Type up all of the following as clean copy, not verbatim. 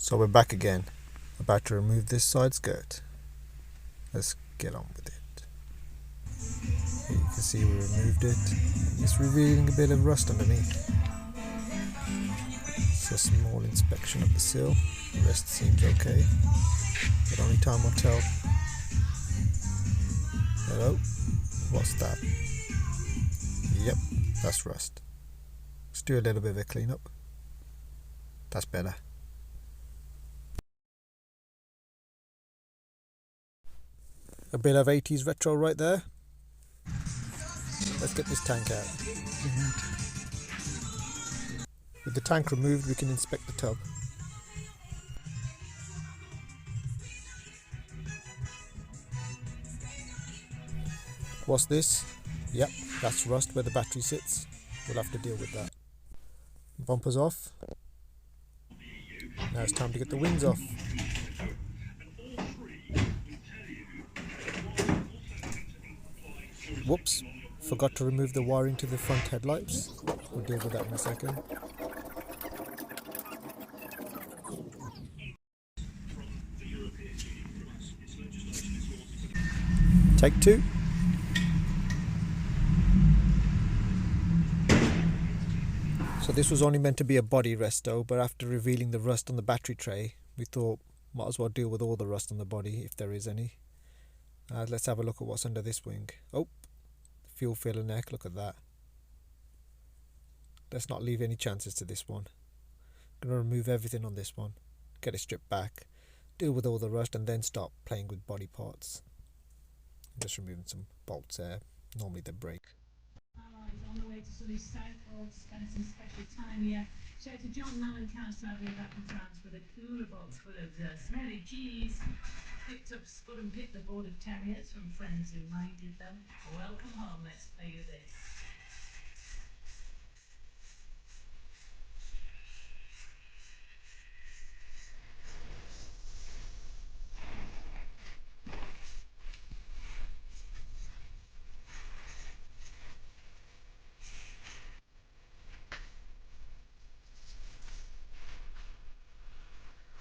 So we're back again, about to remove this side skirt. Let's get on with it. Here you can see we removed it. It's revealing a bit of rust underneath. It's a small inspection of the sill. The rest seems okay, but only time will tell. Hello? What's that? Yep, that's rust. Let's do a little bit of a clean up. That's better. A bit of 80s retro right there. Let's get this tank out. With the tank removed, we can inspect the tub. What's this? Yep, that's rust where the battery sits. We'll have to deal with that. Bumpers off. Now it's time to get the wings off. Whoops, forgot to remove the wiring to the front headlights. We'll deal with that in a second. Take two. So this was only meant to be a body resto, but after revealing the rust on the battery tray, we thought might as well deal with all the rust on the body if there is any. Let's have a look at what's under this wing. Oh, fuel filler neck, look at that. Let's not leave any chances to this one. I'm going to remove everything on this one, get it stripped back, deal with all the rust, and then start playing with body parts. I'm just removing some bolts there, normally they break. Alright, on the way to sunny Southwold, spent some special time here. Shout to John Mellencamp travelling back from France with a cooler box full of smelly cheese. Picked up Spud and Pip, the border terriers, from friends who minded them. Welcome home, let's play you this.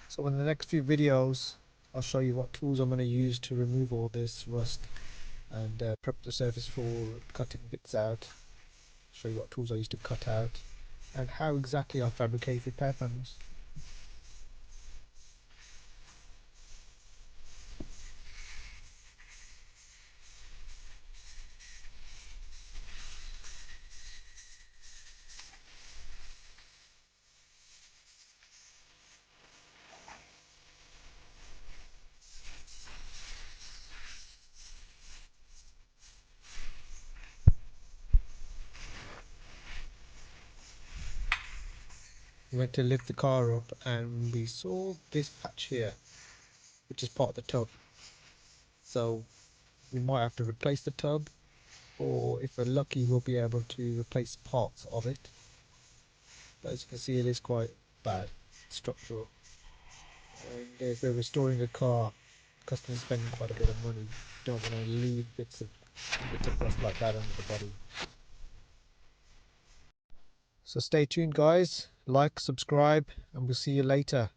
So in the next few videos, I'll show you what tools I'm going to use to remove all this rust and prep the surface for cutting bits out. Show you what tools I use to cut out and how exactly I fabricate repair panels. We went to lift the car up and we saw this patch here, which is part of the tub. So we might have to replace the tub, or if we're lucky we'll be able to replace parts of it. But as you can see, it is quite bad structural. And if we're restoring a car, customers spending quite a bit of money, don't want to leave bits of rust like that under the body. So stay tuned guys, like, subscribe, and we'll see you later.